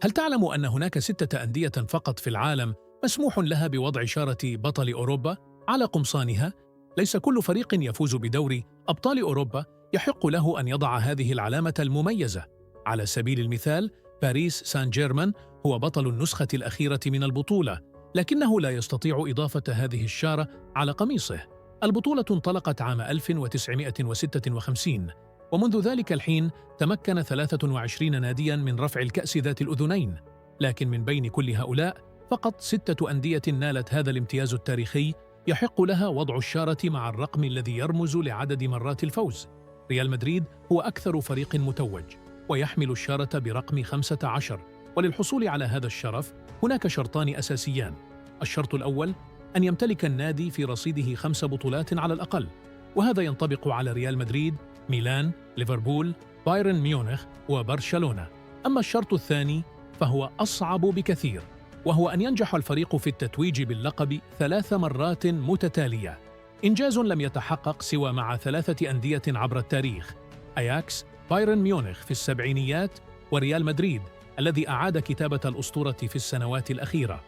هل تعلم أن هناك 6 أندية فقط في العالم مسموح لها بوضع شارة بطل أوروبا على قمصانها؟ ليس كل فريق يفوز بدوري أبطال أوروبا يحق له أن يضع هذه العلامة المميزة. على سبيل المثال، باريس سان جيرمان هو بطل النسخة الأخيرة من البطولة، لكنه لا يستطيع إضافة هذه الشارة على قميصه. البطولة انطلقت عام 1956، ومنذ ذلك الحين تمكن 23 نادياً من رفع الكأس ذات الأذنين، لكن من بين كل هؤلاء فقط 6 أندية نالت هذا الامتياز التاريخي يحق لها وضع الشارة مع الرقم الذي يرمز لعدد مرات الفوز. ريال مدريد هو أكثر فريق متوج ويحمل الشارة برقم 15، وللحصول على هذا الشرف هناك شرطان أساسيان. الشرط الأول أن يمتلك النادي في رصيده 5 بطولات على الأقل، وهذا ينطبق على ريال مدريد، ميلان، ليفربول، بايرن ميونخ وبرشلونة. أما الشرط الثاني فهو أصعب بكثير، وهو أن ينجح الفريق في التتويج باللقب 3 مرات متتالية، إنجاز لم يتحقق سوى مع 3 أندية عبر التاريخ: أياكس، بايرن ميونخ في السبعينيات، وريال مدريد الذي أعاد كتابة الأسطورة في السنوات الأخيرة.